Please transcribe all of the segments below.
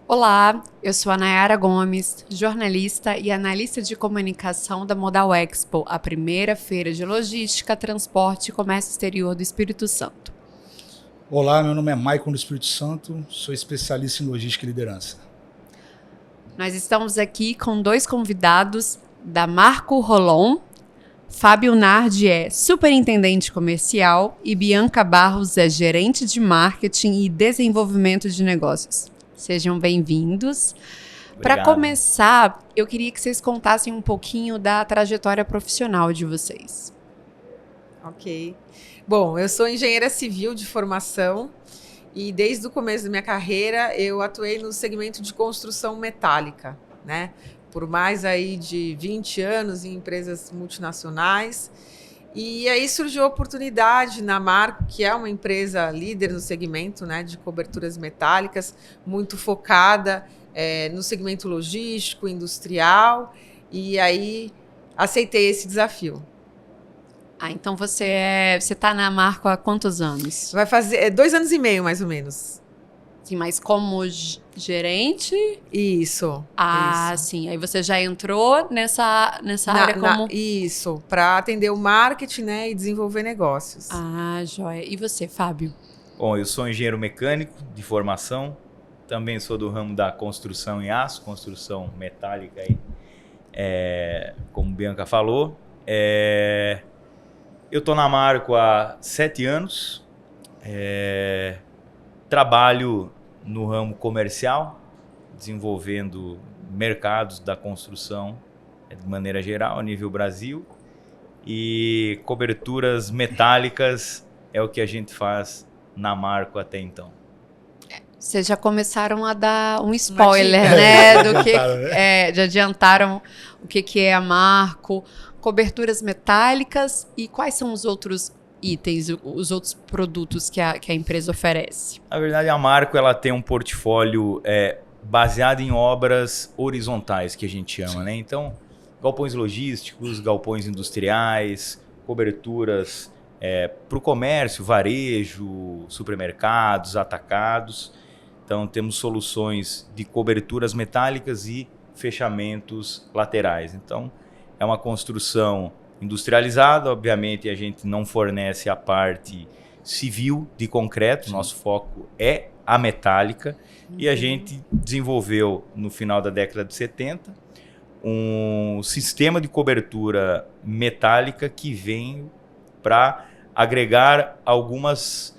Olá, eu sou a Nayara Gomes, jornalista e analista de comunicação da Modal Expo, a primeira feira de logística, transporte e comércio exterior do Espírito Santo. Olá, meu nome é Maicon do Espírito Santo, sou especialista em logística e liderança. Nós estamos aqui com dois convidados da Marco Rolon. Fábio Nardi é superintendente comercial e Bianca Barros é gerente de marketing e desenvolvimento de negócios. Sejam bem-vindos. Para começar, eu queria que vocês contassem um pouquinho da trajetória profissional de vocês. Ok. Bom, eu sou engenheira civil de formação e desde o começo da minha carreira eu atuei no segmento de construção metálica, né? Por mais aí de 20 anos em empresas multinacionais. E aí surgiu a oportunidade na Marco, que é uma empresa líder no segmento, né, de coberturas metálicas, muito focada no segmento logístico, industrial, e aí aceitei esse desafio. Então você está na Marco há quantos anos? Vai fazer 2 anos e meio, mais ou menos. Sim, mas como gerente? Isso. Sim. Aí você já entrou nessa área como... Isso, para atender o marketing, né, e desenvolver negócios. Joia. E você, Fábio? Bom, eu sou engenheiro mecânico de formação, também sou do ramo da construção em aço, construção metálica, aí, como Bianca falou. Eu estou na Marco há 7 anos, trabalho no ramo comercial, desenvolvendo mercados da construção de maneira geral, a nível Brasil. E coberturas metálicas é o que a gente faz na Marco até então. Vocês já começaram a dar um spoiler, né? Já adiantaram o que é a Marco, coberturas metálicas e quais são os outros itens, os outros produtos que a empresa oferece? Na verdade, a Marco ela tem um portfólio baseado em obras horizontais, que a gente chama, né? Então, galpões logísticos, galpões industriais, coberturas para o comércio, varejo, supermercados, atacados. Então, temos soluções de coberturas metálicas e fechamentos laterais. Então, é uma construção industrializada, obviamente a gente não fornece a parte civil de concreto, nosso foco é a metálica, e a gente desenvolveu no final da década de 70 um sistema de cobertura metálica que vem para agregar algumas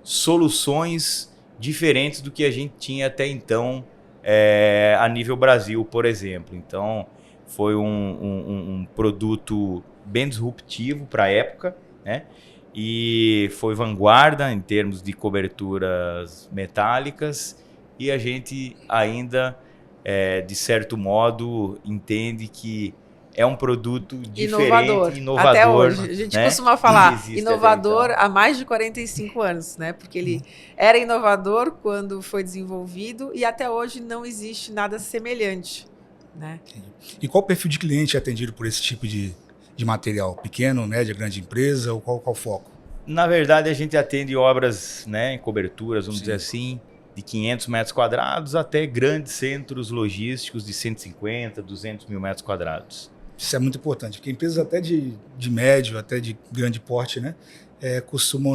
soluções diferentes do que a gente tinha até então a nível Brasil, por exemplo. Então, foi um produto bem disruptivo para a época, né? E foi vanguarda em termos de coberturas metálicas, e a gente ainda, de certo modo, entende que é um produto diferente, inovador. Até hoje. A gente, né, costuma falar inovador então. há mais de 45 anos, né? Porque ele era inovador quando foi desenvolvido e até hoje não existe nada semelhante, né? E qual o perfil de cliente é atendido por esse tipo de material? Pequeno, média, grande empresa? Ou qual o foco? Na verdade, a gente atende obras, né, em coberturas, vamos dizer assim, de 500 metros quadrados até grandes centros logísticos de 150, 200 mil metros quadrados. Isso é muito importante, porque empresas até de médio, até de grande porte, né, costumam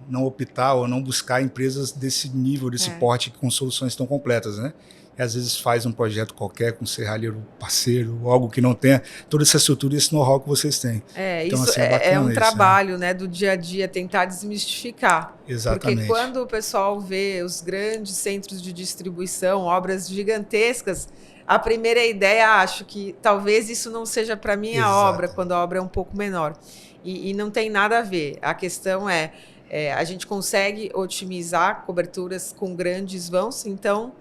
não optar ou não buscar empresas desse nível, desse porte, com soluções tão completas, né? E às vezes faz um projeto qualquer com um serralheiro parceiro, algo que não tenha toda essa estrutura e esse know-how que vocês têm. Então, isso assim, é um trabalho, né, do dia a dia, tentar desmistificar. Exatamente. Porque quando o pessoal vê os grandes centros de distribuição, obras gigantescas, a primeira ideia, acho que talvez isso não seja para minha obra, quando a obra é um pouco menor. E não tem nada a ver. A questão a gente consegue otimizar coberturas com grandes vãos, então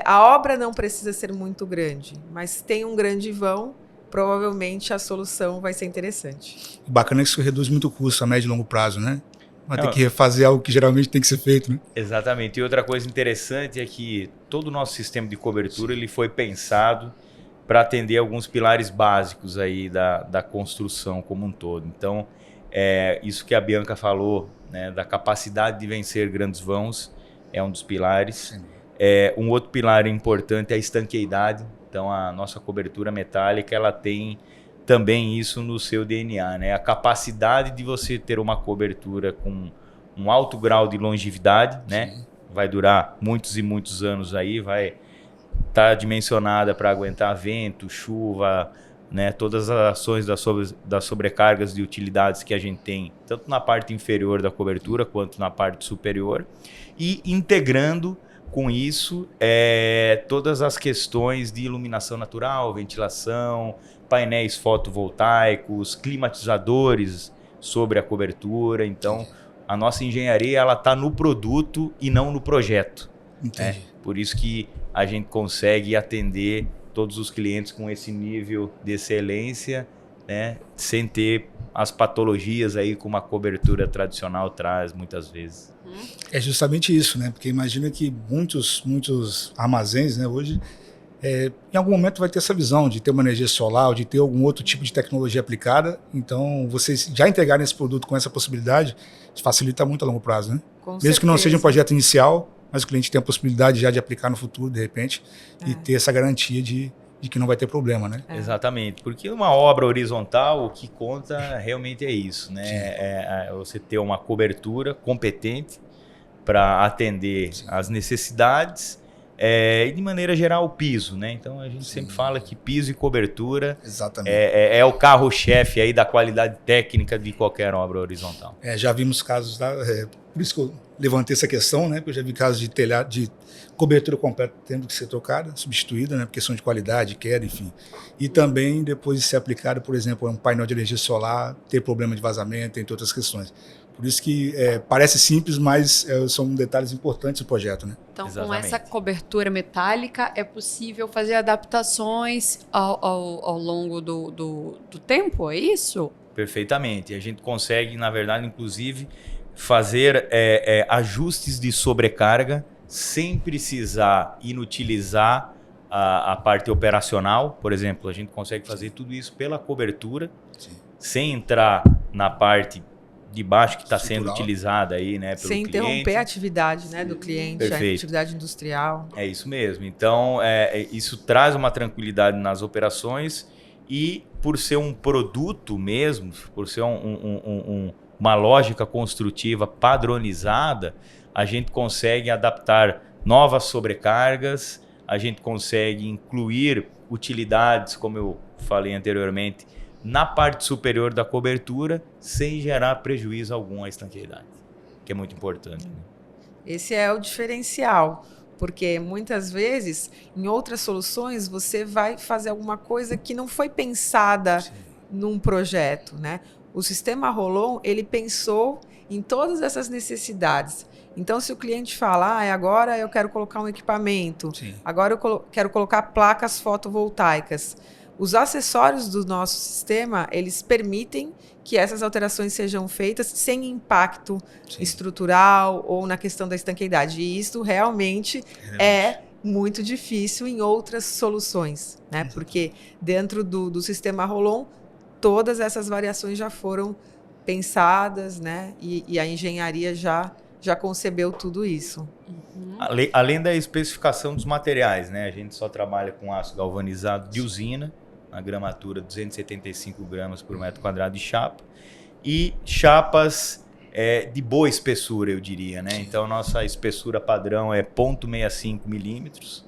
a obra não precisa ser muito grande, mas tem um grande vão, provavelmente a solução vai ser interessante. O bacana é que isso reduz muito o custo a médio e longo prazo, né? Vai ter que refazer algo que geralmente tem que ser feito, né? Exatamente. E outra coisa interessante é que todo o nosso sistema de cobertura ele foi pensado para atender alguns pilares básicos aí da construção como um todo. Então, isso que a Bianca falou, né, da capacidade de vencer grandes vãos, é um dos pilares. Um outro pilar importante é a estanqueidade. Então, a nossa cobertura metálica, ela tem também isso no seu DNA, né? A capacidade de você ter uma cobertura com um alto grau de longevidade, né? Vai durar muitos e muitos anos aí, vai estar dimensionada para aguentar vento, chuva, né? Todas as ações das sobrecargas de utilidades que a gente tem, tanto na parte inferior da cobertura quanto na parte superior, e integrando com isso todas as questões de iluminação natural, ventilação, painéis fotovoltaicos, climatizadores sobre a cobertura. Então, a nossa engenharia ela está no produto e não no projeto. Entendi. Por isso que a gente consegue atender todos os clientes com esse nível de excelência, né, sem ter as patologias aí como a cobertura tradicional traz muitas vezes. É justamente isso, né? Porque imagina que muitos armazéns, né, hoje, em algum momento vai ter essa visão de ter uma energia solar, ou de ter algum outro tipo de tecnologia aplicada. Então, vocês já entregarem esse produto com essa possibilidade, facilita muito a longo prazo, né? Mesmo que não seja um projeto inicial, mas o cliente tem a possibilidade já de aplicar no futuro, de repente, e ter essa garantia de que não vai ter problema, né? Exatamente, porque uma obra horizontal, o que conta realmente é isso, né? É você ter uma cobertura competente para atender as necessidades e, de maneira geral, o piso, né? Então, a gente sempre fala que piso e cobertura é o carro-chefe aí da qualidade técnica de qualquer obra horizontal. Já vimos casos, por isso que eu levantei essa questão, né? Porque eu já vi casos de telhado, de cobertura completa tendo que ser trocada, substituída, né? Por questão de qualidade, queda, enfim. E também, depois de ser aplicado, por exemplo, um painel de energia solar, ter problema de vazamento, entre outras questões. Por isso que parece simples, mas são detalhes importantes do projeto, né? Então, Exatamente. com essa cobertura metálica, é possível fazer adaptações ao longo do tempo, é isso? Perfeitamente. A gente consegue, na verdade, inclusive, fazer ajustes de sobrecarga sem precisar inutilizar a parte operacional. Por exemplo, a gente consegue fazer tudo isso pela cobertura, sem entrar na parte de baixo que está sendo utilizada aí, né, pelo sem cliente. Interromper a atividade, né, do cliente, Perfeito. a atividade industrial. É isso mesmo. Então, isso traz uma tranquilidade nas operações e, por ser um produto mesmo, por ser uma lógica construtiva padronizada, a gente consegue adaptar novas sobrecargas, a gente consegue incluir utilidades, como eu falei anteriormente, na parte superior da cobertura, sem gerar prejuízo algum à estanqueidade, que é muito importante. Né? Esse é o diferencial, porque muitas vezes, em outras soluções, você vai fazer alguma coisa que não foi pensada num projeto, né? O sistema Rollon, ele pensou em todas essas necessidades. Então, se o cliente fala, agora eu quero colocar um equipamento, agora eu quero colocar placas fotovoltaicas, os acessórios do nosso sistema, eles permitem que essas alterações sejam feitas sem impacto estrutural ou na questão da estanqueidade. E isso realmente é muito difícil em outras soluções, né? Porque dentro do sistema Rollon, todas essas variações já foram pensadas, né? E a engenharia já concebeu tudo isso. Além da especificação dos materiais, né? A gente só trabalha com aço galvanizado de usina, na gramatura 275 gramas por metro quadrado de chapa, e chapas de boa espessura, eu diria, né? Então, nossa espessura padrão é 0,65 milímetros,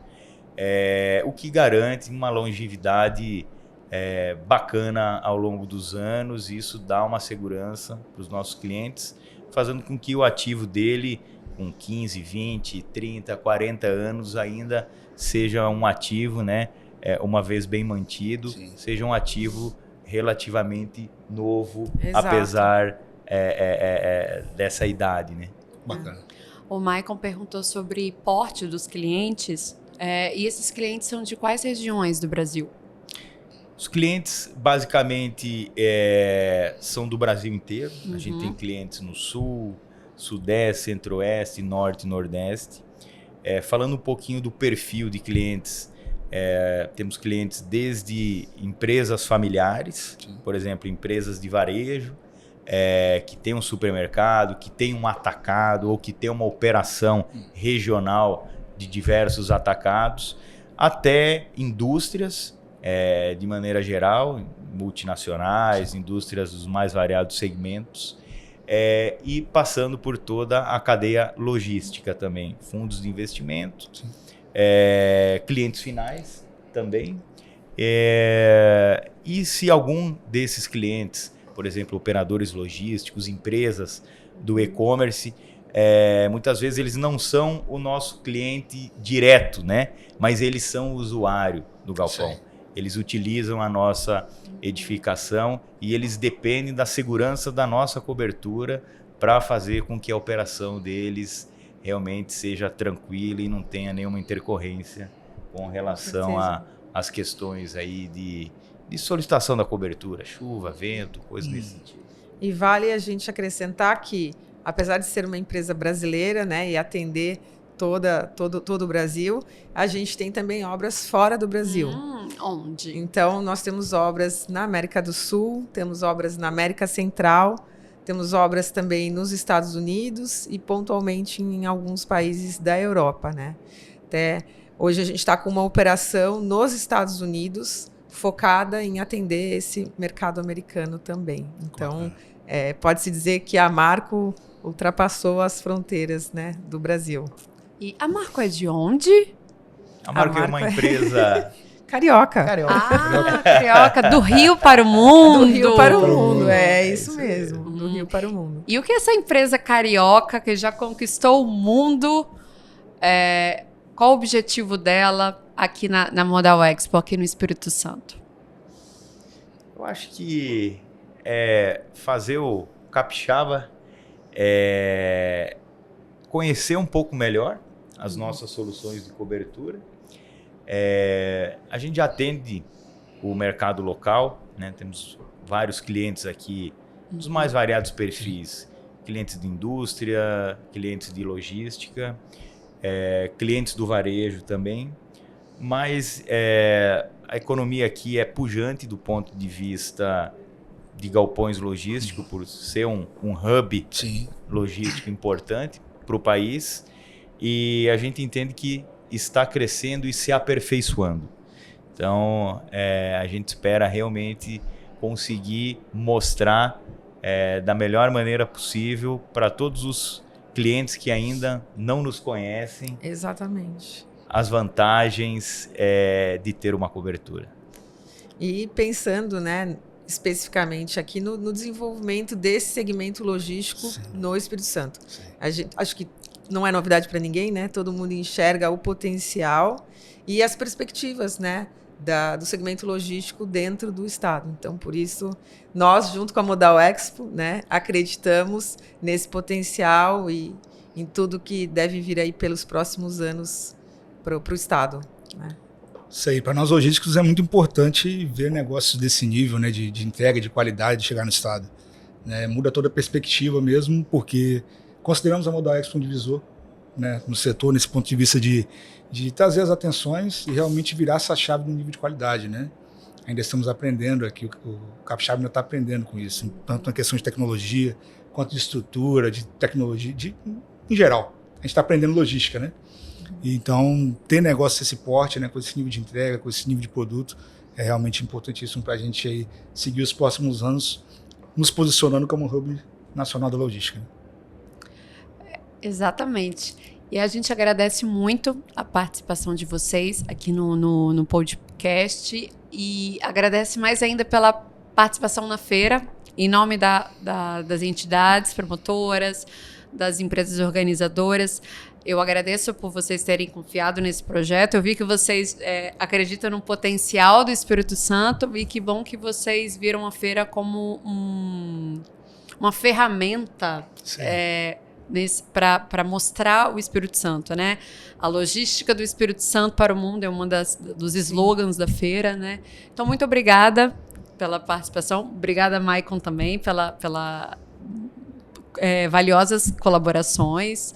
o que garante uma longevidade bacana ao longo dos anos, e isso dá uma segurança para os nossos clientes, fazendo com que o ativo dele, com 15, 20, 30, 40 anos, ainda seja um ativo, né? Uma vez bem mantido, seja um ativo relativamente novo, apesar dessa idade, né? Bacana. O Maicon perguntou sobre porte dos clientes, e esses clientes são de quais regiões do Brasil? Os clientes, basicamente, são do Brasil inteiro. A gente tem clientes no Sul, Sudeste, Centro-Oeste, Norte e Nordeste. Falando um pouquinho do perfil de clientes, temos clientes desde empresas familiares, por exemplo, empresas de varejo, que tem um supermercado, que tem um atacado ou que tem uma operação regional de diversos atacados, até indústrias, de maneira geral, multinacionais, indústrias dos mais variados segmentos, e passando por toda a cadeia logística também, fundos de investimento, clientes finais também. E se algum desses clientes, por exemplo, operadores logísticos, empresas do e-commerce, muitas vezes eles não são o nosso cliente direto, né? Mas eles são o usuário do galpão. Sim. Eles utilizam a nossa edificação e eles dependem da segurança da nossa cobertura para fazer com que a operação deles realmente seja tranquila e não tenha nenhuma intercorrência com relação às questões aí de solicitação da cobertura, chuva, vento, coisas desse sentido. E vale a gente acrescentar que, apesar de ser uma empresa brasileira, né, e atender todo o Brasil, a gente tem também obras fora do Brasil. Onde? Então, nós temos obras na América do Sul, temos obras na América Central, temos obras também nos Estados Unidos e pontualmente em alguns países da Europa, né? Até hoje a gente está com uma operação nos Estados Unidos focada em atender esse mercado americano também. Então, pode-se dizer que a Marco ultrapassou as fronteiras, né, do Brasil. E a Marco é de onde? A Marco é uma empresa... Carioca. Carioca. Do Rio para o mundo. Do Rio para o mundo, isso mesmo. Do Rio para o mundo. E o que essa empresa carioca, que já conquistou o mundo, qual o objetivo dela aqui na Modal Expo, aqui no Espírito Santo? Eu acho que fazer o capixaba conhecer um pouco melhor as nossas soluções de cobertura. A gente atende o mercado local, né? Temos vários clientes aqui, dos mais variados perfis, clientes de indústria, clientes de logística, clientes do varejo também, mas a economia aqui é pujante do ponto de vista de galpões logísticos, por ser um hub logístico importante para o país, e a gente entende que está crescendo e se aperfeiçoando. Então, a gente espera realmente conseguir mostrar da melhor maneira possível para todos os clientes que ainda não nos conhecem. Exatamente. As vantagens de ter uma cobertura. E pensando, né, especificamente aqui no desenvolvimento desse segmento logístico no Espírito Santo. Acho que não é novidade para ninguém, né? Todo mundo enxerga o potencial e as perspectivas, né, do segmento logístico dentro do estado. Então, por isso, nós, junto com a Modal Expo, né, acreditamos nesse potencial e em tudo que deve vir aí pelos próximos anos para o estado, né? Isso aí, para nós logísticos é muito importante ver negócios desse nível, né, de entrega, de qualidade, de chegar no estado. Né? Muda toda a perspectiva mesmo, porque consideramos a Modal Expo um divisor, né, no setor, nesse ponto de vista de trazer as atenções e realmente virar essa chave no nível de qualidade. Né? Ainda estamos aprendendo aqui, o Capixaba ainda está aprendendo com isso, tanto na questão de tecnologia, quanto de estrutura, de tecnologia, em geral. A gente está aprendendo logística, né? Então, ter negócio desse porte, né, com esse nível de entrega, com esse nível de produto, é realmente importantíssimo para a gente aí seguir os próximos anos nos posicionando como hub nacional da logística. Exatamente. E a gente agradece muito a participação de vocês aqui no podcast e agradece mais ainda pela participação na feira, em nome das entidades promotoras, das empresas organizadoras. Eu agradeço por vocês terem confiado nesse projeto. Eu vi que vocês acreditam no potencial do Espírito Santo e que bom que vocês viram a feira como uma ferramenta para mostrar o Espírito Santo, né? A logística do Espírito Santo para o mundo é um dos slogans da feira, né? Então, muito obrigada pela participação. Obrigada, Maicon, também, pela valiosas colaborações.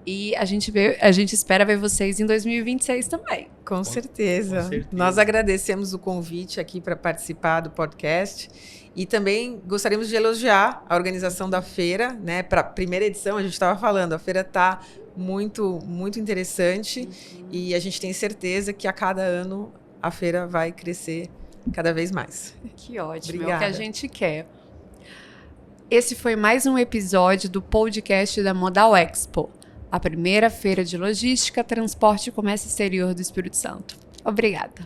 E a gente espera ver vocês em 2026 também. Com certeza. Com certeza. Nós agradecemos o convite aqui para participar do podcast e também gostaríamos de elogiar a organização da feira, né? Para a primeira edição, a gente estava falando, a feira está muito, muito interessante e a gente tem certeza que a cada ano a feira vai crescer cada vez mais. Que ótimo, Obrigada. é o que a gente quer. Esse foi mais um episódio do podcast da Modal Expo, a primeira feira de logística, transporte e comércio exterior do Espírito Santo. Obrigada.